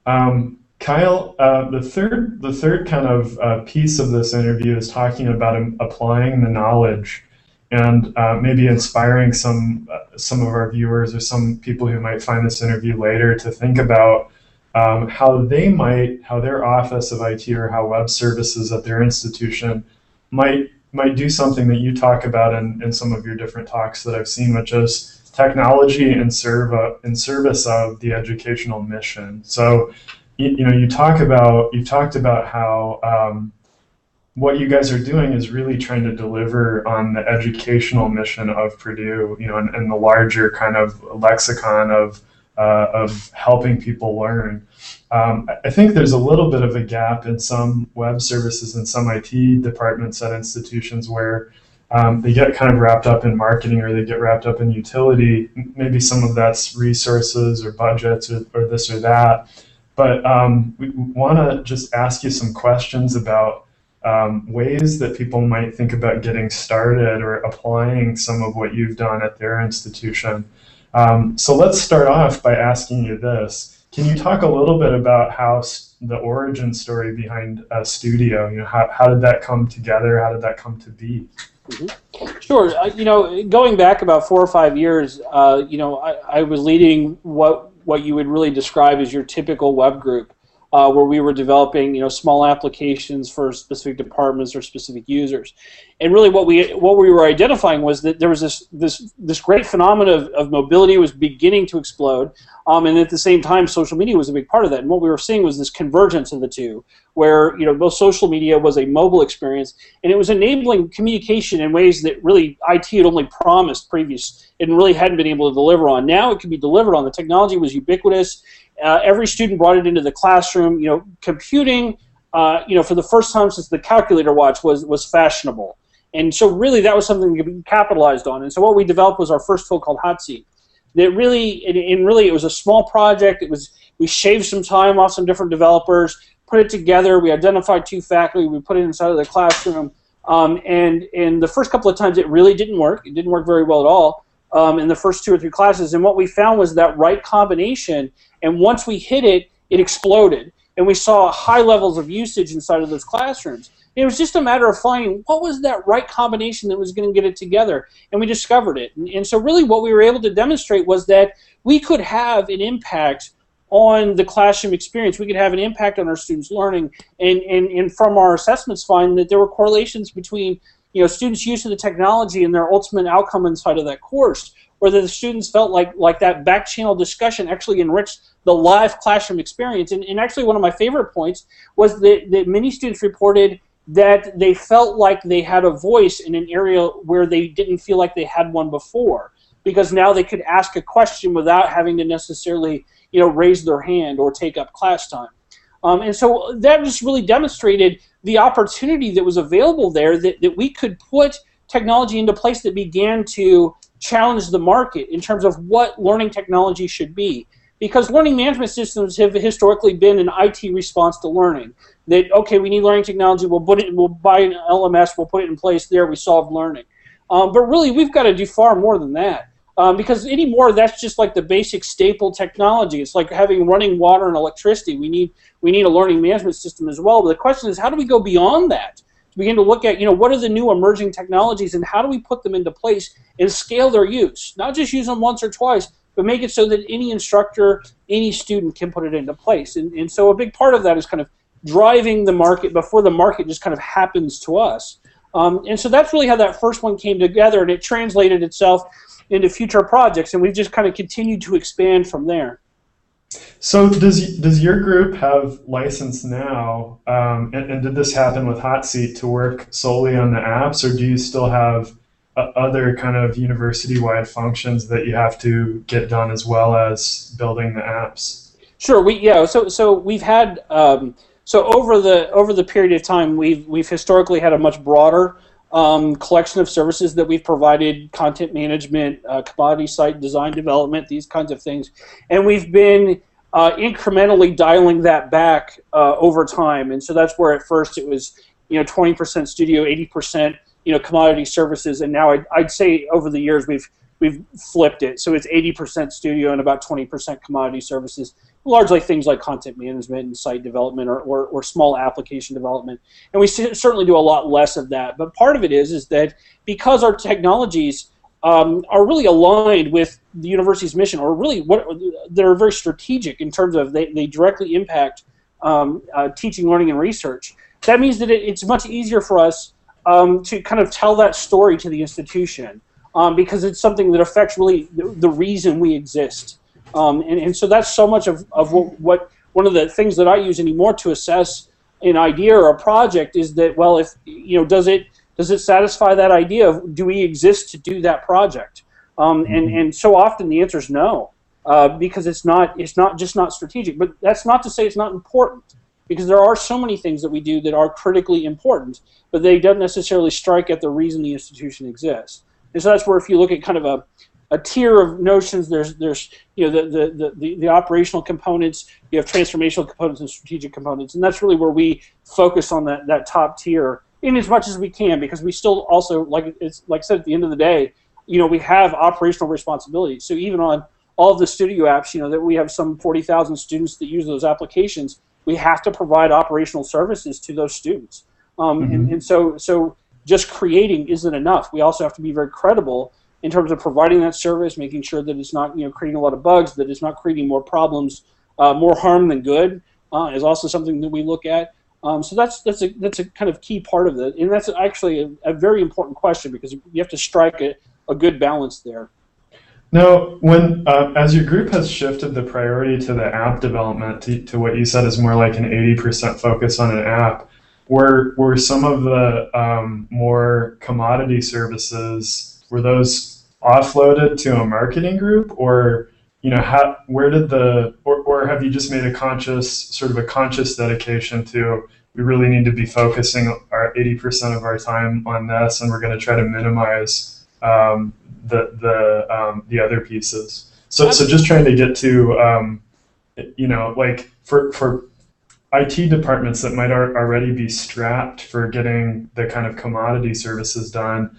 Kyle, the third kind of piece of this interview is talking about applying the knowledge and maybe inspiring some of our viewers or some people who might find this interview later to think about how their office of IT or how web services at their institution might do something that you talk about in some of your different talks that I've seen, which is technology in service of the educational mission. So you talked about how what you guys are doing is really trying to deliver on the educational mission of Purdue, and the larger kind of lexicon of helping people learn. I think there's a little bit of a gap in some web services and some IT departments at institutions where they get kind of wrapped up in marketing, or they get wrapped up in utility. Maybe some of that's resources or budgets or this or that. But we want to just ask you some questions about ways that people might think about getting started or applying some of what you've done at their institution. So let's start off by asking you this. Can you talk a little bit about how the origin story behind Studio, how did that come together? How did that come to be? Mm-hmm. Sure. Going back about 4 or 5 years, I was leading what you would really describe as your typical web group, where we were developing, small applications for specific departments or specific users. And really what we were identifying was that there was this great phenomenon of mobility was beginning to explode, and at the same time social media was a big part of that. And what we were seeing was this convergence of the two, where both social media was a mobile experience, and it was enabling communication in ways that really IT had only promised previous and really hadn't been able to deliver on. Now it could be delivered on. The technology was ubiquitous. Every student brought it into the classroom. Computing, for the first time since the calculator watch was fashionable. And so really that was something that could be capitalized on. And so what we developed was our first tool called Hot Seat. That really, and really it was a small project. We shaved some time off some different developers, put it together, we identified 2 faculty, we put it inside of the classroom, and the first couple of times it really didn't work. It didn't work very well at all in the first 2 or 3 classes, and what we found was that right combination, and once we hit it, it exploded, and we saw high levels of usage inside of those classrooms. It was just a matter of finding what was that right combination that was going to get it together, and we discovered it. And so really what we were able to demonstrate was that we could have an impact on the classroom experience. We could have an impact on our students' learning, and from our assessments find that there were correlations between students' use of the technology and their ultimate outcome inside of that course, whether the students felt like that back channel discussion actually enriched the live classroom experience. And actually one of my favorite points was that many students reported that they felt like they had a voice in an area where they didn't feel like they had one before, because now they could ask a question without having to necessarily raise their hand or take up class time. And so that just really demonstrated the opportunity that was available there, that we could put technology into place that began to challenge the market in terms of what learning technology should be. Because learning management systems have historically been an IT response to learning. That, okay, we need learning technology, we'll buy an LMS, we'll put it in place there, we solve learning. But really, we've got to do far more than that. Because anymore, that's just like the basic staple technology. It's like having running water and electricity. We need a learning management system as well. But the question is, how do we go beyond that to begin to look at, what are the new emerging technologies and how do we put them into place and scale their use? Not just use them once or twice, but make it so that any instructor, any student can put it into place. And so a big part of that is kind of driving the market before the market just kind of happens to us. And so that's really how that first one came together, and it translated itself into future projects, and we've just kind of continued to expand from there. So does your group have license now, and did this happen with Hot Seat to work solely on the apps, or do you still have other kind of university-wide functions that you have to get done as well as building the apps? Sure. So we've had over the period of time we've historically had a much broader collection of services that we've provided: content management, commodity site design development, these kinds of things, and we've been incrementally dialing that back over time. And so that's where at first it was 20% studio, 80% commodity services, and now I'd say over the years we've flipped it. So it's 80% studio and about 20% commodity services, largely things like content management and site development or small application development. And we certainly do a lot less of that. But part of it is that because our technologies are really aligned with the university's mission, or really they're very strategic in terms of they directly impact teaching, learning, and research. That means that it's much easier for us to kind of tell that story to the institution because it's something that affects really the reason we exist. And so that's so much of what one of the things that I use anymore to assess an idea or a project is that, well, if does it satisfy that idea of do we exist to do that project? And so often the answer is no, because it's not just not strategic. But that's not to say it's not important, because there are so many things that we do that are critically important, but they don't necessarily strike at the reason the institution exists. And so that's where, if you look at kind of a tier of notions, there's the operational components, you have transformational components and strategic components, and that's really where we focus on that top tier in as much as we can, because we still also, like I said, at the end of the day, we have operational responsibilities. So even on all of the studio apps, that we have some 40,000 students that use those applications, we have to provide operational services to those students. And so just creating isn't enough. We also have to be very credible in terms of providing that service, making sure that it's not creating a lot of bugs, that it's not creating more problems, more harm than good, is also something that we look at. So that's a kind of key part of it, and that's actually a very important question, because you have to strike a good balance there. Now, when as your group has shifted the priority to the app development to what you said is more like an 80% focus on an app, were some of the more commodity services, were those offloaded to a marketing group, or where did or have you just made a conscious dedication to, we really need to be focusing our 80% of our time on this, and we're going to try to minimize the other pieces. So just trying to get to like for IT departments that might already be strapped for getting the kind of commodity services done,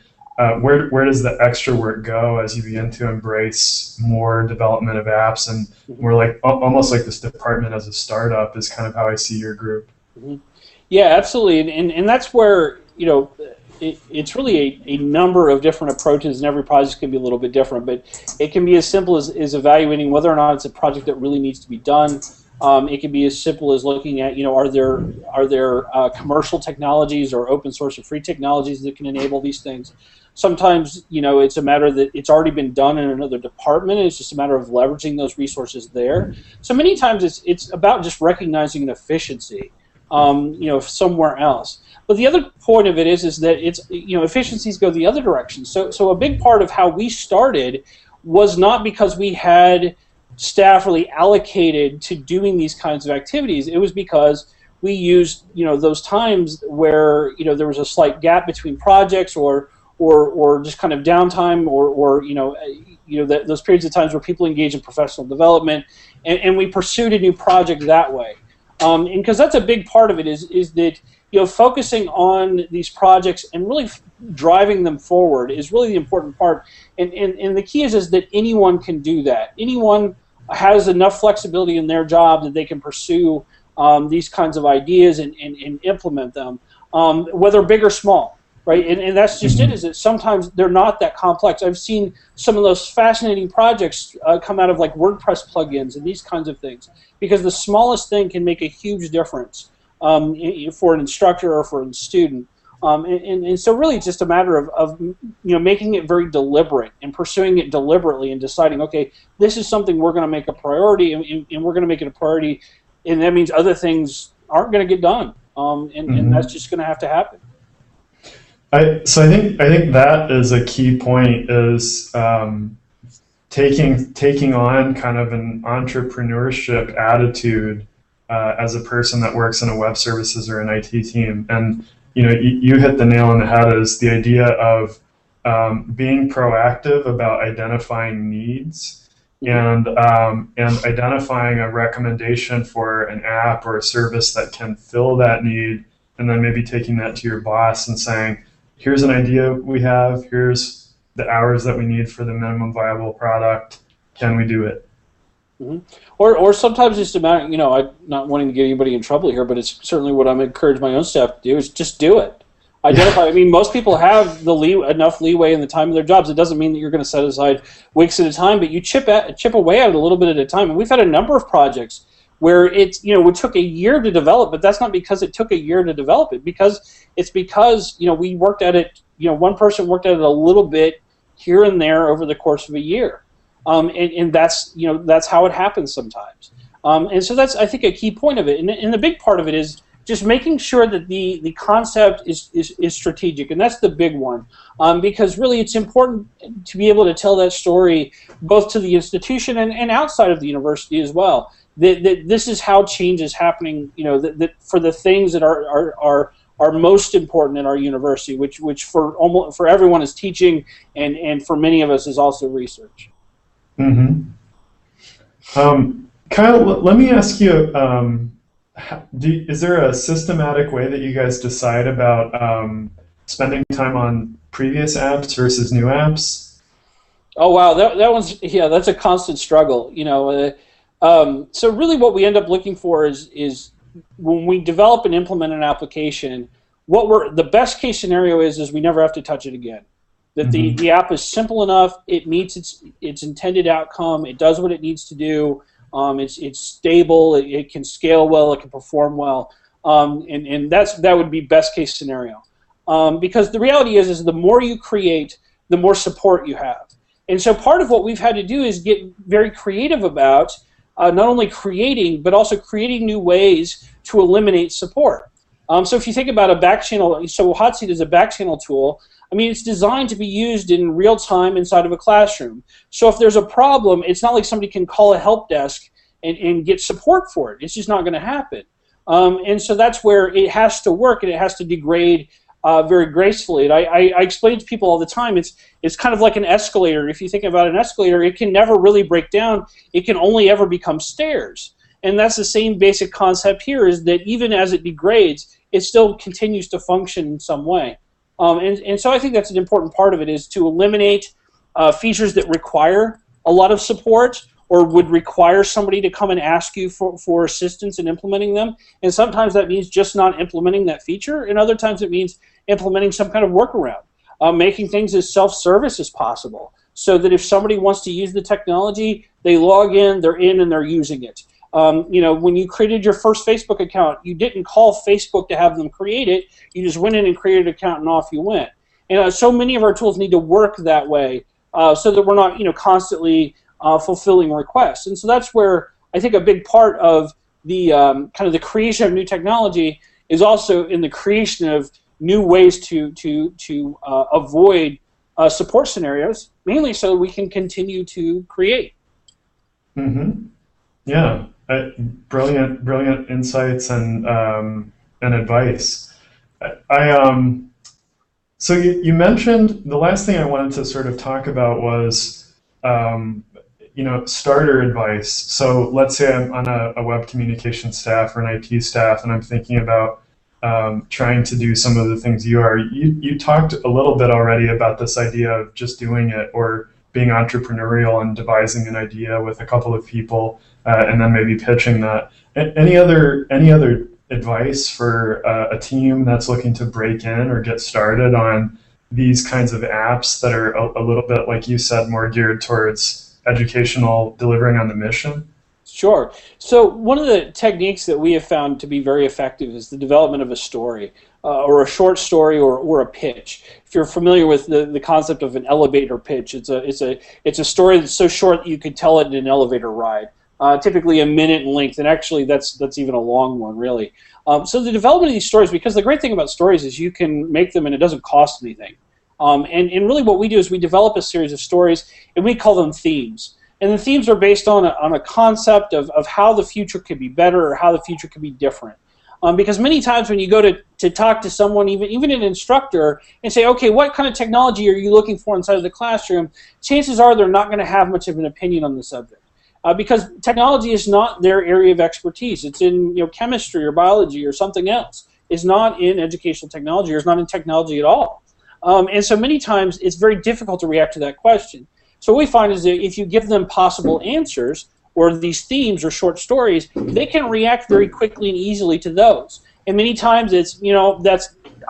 where does the extra work go as you begin to embrace more development of apps and more like almost like this department as a startup is kind of how I see your group. Mm-hmm. Yeah, absolutely, and that's where it's really a number of different approaches, and every project can be a little bit different, but it can be as simple as evaluating whether or not it's a project that really needs to be done. It can be as simple as looking at, are there commercial technologies or open source or free technologies that can enable these things. Sometimes, it's a matter that it's already been done in another department, and it's just a matter of leveraging those resources there. So many times it's about just recognizing an efficiency, somewhere else. But the other point of it is that it's, efficiencies go the other direction. So a big part of how we started was not because we had staff really allocated to doing these kinds of activities. It was because we used, those times where, there was a slight gap between projects or just kind of downtime or those periods of times where people engage in professional development, and we pursued a new project that way. And because that's a big part of it is that, focusing on these projects and really driving them forward is really the important part. And the key is that anyone can do that. Anyone has enough flexibility in their job that they can pursue these kinds of ideas and implement them, whether big or small. Right, and that's just it. Is that sometimes they're not that complex. I've seen some of those fascinating projects come out of like WordPress plugins and these kinds of things, because the smallest thing can make a huge difference for an instructor or for a student. And so really it's just a matter of making it very deliberate and pursuing it deliberately and deciding, okay, this is something we're going to make a priority, and we're going to make it a priority, and that means other things aren't going to get done, and that's just going to have to happen. So I think that is a key point, is taking on kind of an entrepreneurship attitude as a person that works in a web services or an IT team. And you hit the nail on the head, is the idea of being proactive about identifying needs and identifying a recommendation for an app or a service that can fill that need, and then maybe taking that to your boss and saying, here's an idea we have, here's the hours that we need for the minimum viable product, can we do it? Mm-hmm. Or sometimes it's a matter, I'm not wanting to get anybody in trouble here, but it's certainly what I'm encouraging my own staff to do, is just do it. Identify. I mean, most people have enough leeway in the time of their jobs. It doesn't mean that you're going to set aside weeks at a time, but you chip away at it a little bit at a time. And we've had a number of projects where it took a year to develop, but that's not because it took a year to develop it, because we worked at it, one person worked at it a little bit here and there over the course of a year. And that's how it happens sometimes. And so that's, I think, a key point of it. And the big part of it is just making sure that the concept is strategic, and that's the big one. Because really it's important to be able to tell that story both to the institution and outside of the university as well. That this is how change is happening, that for the things that are most important in our university, which for everyone is teaching, and for many of us is also research. Mm-hmm. Kyle, let me ask you, is there a systematic way that you guys decide about spending time on previous apps versus new apps? Oh wow, that one's, that's a constant struggle. So really what we end up looking for is when we develop and implement an application, the best case scenario is we never have to touch it again. That the app is simple enough, it meets its intended outcome, it does what it needs to do, it's stable, it can scale well, it can perform well, and that would be best case scenario. Because the reality is the more you create, the more support you have. And so part of what we've had to do is get very creative about not only creating, but also creating new ways to eliminate support. So if you think about a back channel, so Hotseat is a back channel tool. I mean, it's designed to be used in real time inside of a classroom. So if there's a problem, it's not like somebody can call a help desk and get support for it. It's just not going to happen. And so that's where it has to work, and it has to degrade very gracefully. And I explain to people all the time, it's kind of like an escalator. If you think about an escalator, it can never really break down. It can only ever become stairs. And that's the same basic concept here, is that even as it degrades, it still continues to function in some way. And so I think that's an important part of it, is to eliminate features that require a lot of support or would require somebody to come and ask you for assistance in implementing them. And sometimes that means just not implementing that feature, and other times it means implementing some kind of workaround, making things as self-service as possible, so that if somebody wants to use the technology, they log in, they're in, and they're using it. When you created your first Facebook account, you didn't call Facebook to have them create it. You just went in and created an account, and off you went. And so many of our tools need to work that way, so that we're not, constantly fulfilling requests. And so that's where I think a big part of the kind of the creation of new technology is also in the creation of new ways to avoid support scenarios, mainly so we can continue to create. Mm-hmm. Yeah, brilliant insights and advice. So you mentioned the last thing I wanted to sort of talk about was starter advice. So let's say I'm on a web communication staff or an IT staff, and I'm thinking about trying to do some of the things you are. You talked a little bit already about this idea of just doing it, or being entrepreneurial and devising an idea with a couple of people, and then maybe pitching that. Any other advice for a team that's looking to break in or get started on these kinds of apps that are a little bit, like you said, more geared towards educational, delivering on the mission? Sure. So one of the techniques that we have found to be very effective is the development of a story, or a short story, or a pitch. If you're familiar with the concept of an elevator pitch, it's a story that's so short that you could tell it in an elevator ride, typically a minute in length, and actually that's even a long one, really. So the development of these stories, because the great thing about stories is you can make them and it doesn't cost anything. And really what we do is we develop a series of stories, and we call them themes. And the themes are based on a concept of how the future could be better, or how the future could be different. Because many times when you go to talk to someone, even an instructor, and say, okay, what kind of technology are you looking for inside of the classroom, chances are they're not going to have much of an opinion on the subject. Because technology is not their area of expertise. It's in chemistry or biology or something else. It's not in educational technology, or it's not in technology at all. And so many times it's very difficult to react to that question. So what we find is that if you give them possible answers, or these themes or short stories, they can react very quickly and easily to those. And many times it's,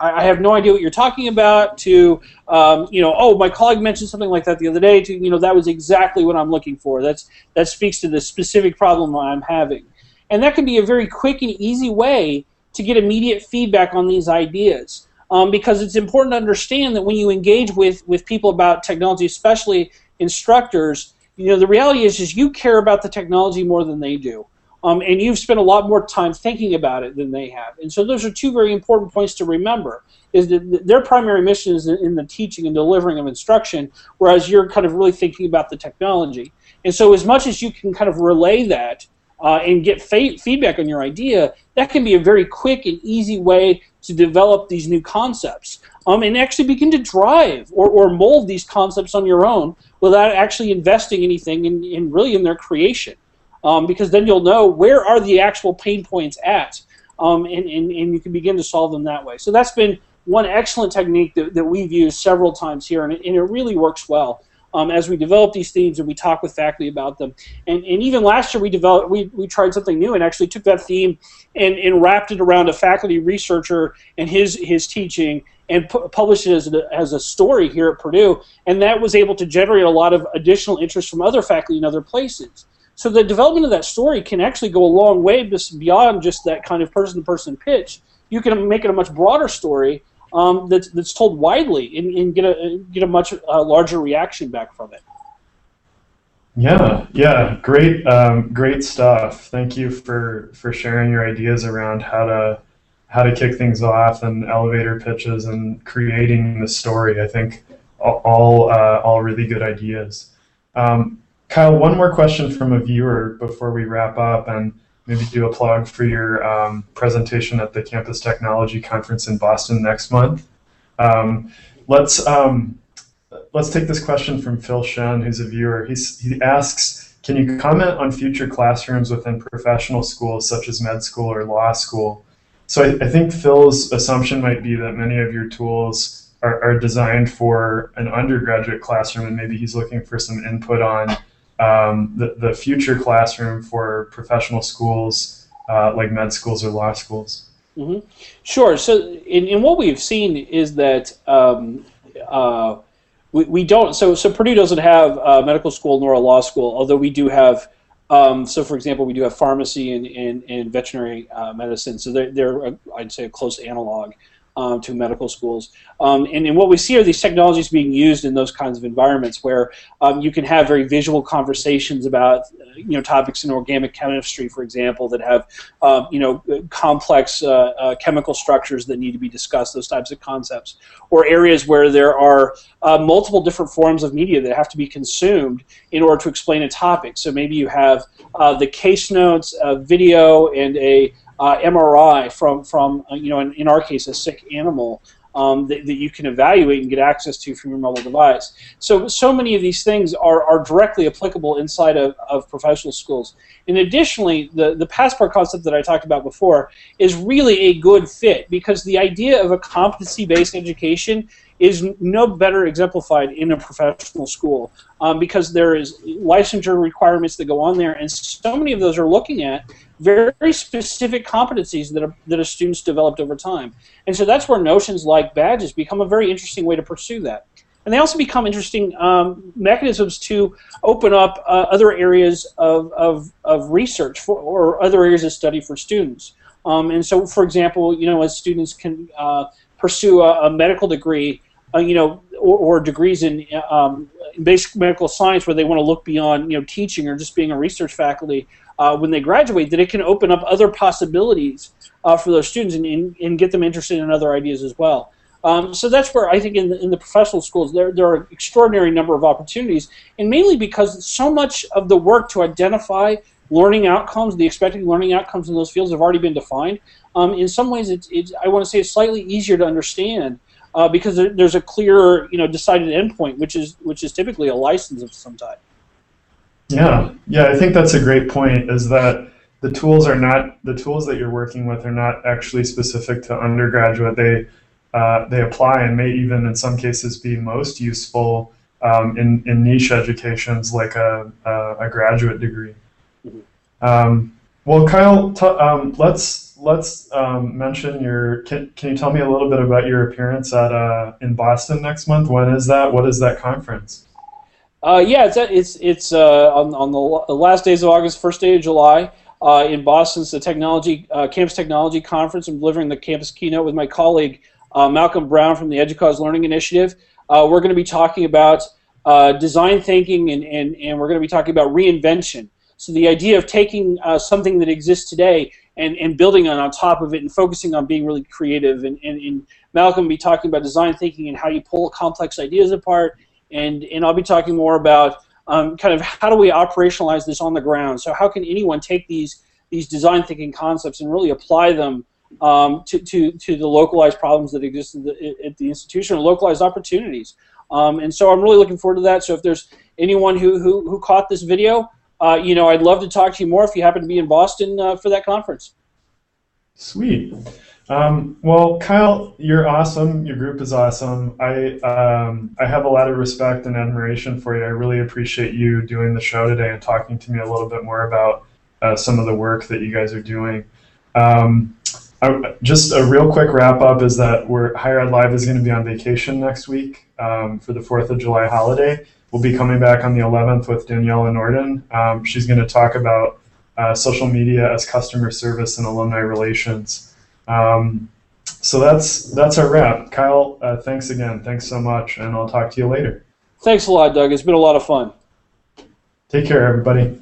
I have no idea what you're talking about, to, oh, my colleague mentioned something like that the other day, to, that was exactly what I'm looking for. That speaks to the specific problem I'm having. And that can be a very quick and easy way to get immediate feedback on these ideas. Because it's important to understand that when you engage with people about technology, especially instructors, the reality is you care about the technology more than they do. And you've spent a lot more time thinking about it than they have. And so those are two very important points to remember, is that their primary mission is in the teaching and delivering of instruction, whereas you're kind of really thinking about the technology. And so as much as you can kind of relay that and get feedback on your idea, that can be a very quick and easy way to develop these new concepts. And actually begin to drive or mold these concepts on your own without actually investing anything in their creation. Because then you'll know where are the actual pain points at, and you can begin to solve them that way. So that's been one excellent technique that we've used several times here, and it really works well as we develop these themes and we talk with faculty about them. And even last year we tried something new and actually took that theme and wrapped it around a faculty researcher and his teaching, and published it as a story here at Purdue, and that was able to generate a lot of additional interest from other faculty in other places. So the development of that story can actually go a long way beyond just that kind of person-to-person pitch. You can make it a much broader story that's told widely and get a much larger reaction back from it. Yeah, great stuff. Thank you for sharing your ideas around how to kick things off, and elevator pitches, and creating the story. I think all really good ideas. Kyle, one more question from a viewer before we wrap up, and maybe do a plug for your presentation at the Campus Technology Conference in Boston next month. Let's take this question from Phil Shen, who's a viewer. He asks, can you comment on future classrooms within professional schools such as med school or law school? So I think Phil's assumption might be that many of your tools are designed for an undergraduate classroom, and maybe he's looking for some input on the future classroom for professional schools like med schools or law schools. Mm-hmm. Sure. So in what we've seen is that we don't. So Purdue doesn't have a medical school nor a law school, although we do have So, for example, we do have pharmacy and veterinary medicine. So they're I'd say, a close analog to medical schools. And what we see are these technologies being used in those kinds of environments where you can have very visual conversations about topics in organic chemistry, for example, that have complex chemical structures that need to be discussed, those types of concepts, or areas where there are multiple different forms of media that have to be consumed in order to explain a topic. So maybe you have the case notes, video, and a MRI from in our case, a sick animal that you can evaluate and get access to from your mobile device. So many of these things are directly applicable inside of professional schools. And additionally, the passport concept that I talked about before is really a good fit, because the idea of a competency-based education is no better exemplified in a professional school, because there is licensure requirements that go on there, and so many of those are looking at very specific competencies that a student's developed over time. And so that's where notions like badges become a very interesting way to pursue that. And they also become interesting mechanisms to open up other areas of research or other areas of study for students. And so, for example, as students can pursue a medical degree, or degrees in basic medical science, where they want to look beyond teaching or just being a research faculty when they graduate, that it can open up other possibilities for those students and get them interested in other ideas as well. So that's where I think in the professional schools there are an extraordinary number of opportunities, and mainly because so much of the work to identify learning outcomes, the expected learning outcomes in those fields, have already been defined. In some ways, I want to say it's slightly easier to understand because there's a clear, decided endpoint, which is typically a license of some type. Yeah, I think that's a great point. Is that the tools that you're working with are not actually specific to undergraduate. They apply and may even in some cases be most useful in niche educations like a graduate degree. Mm-hmm. Well, Kyle, let's mention your. Can you tell me a little bit about your appearance in Boston next month? When is that? What is that conference? Yeah, it's on the last days of August, first day of July. In Boston, it's the Campus Technology Conference. I'm delivering the campus keynote with my colleague Malcolm Brown from the EDUCAUSE Learning Initiative. We're going to be talking about design thinking, and we're going to be talking about reinvention. So the idea of taking something that exists today and building on top of it and focusing on being really creative. And Malcolm will be talking about design thinking and how you pull complex ideas apart. And I'll be talking more about kind of how do we operationalize this on the ground. So how can anyone take these design thinking concepts and really apply them to the localized problems that exist at the institution, or localized opportunities. And so I'm really looking forward to that. So if there's anyone who caught this video, I'd love to talk to you more if you happen to be in Boston for that conference. Sweet. Well, Kyle, you're awesome. Your group is awesome. I have a lot of respect and admiration for you. I really appreciate you doing the show today and talking to me a little bit more about some of the work that you guys are doing. Just a real quick wrap up is that Higher Ed Live is going to be on vacation next week for the 4th of July holiday. We'll be coming back on the 11th with Daniela Norden. She's going to talk about social media as customer service and alumni relations. So that's our wrap. Kyle, thanks again. Thanks so much, and I'll talk to you later. Thanks a lot, Doug. It's been a lot of fun. Take care, everybody.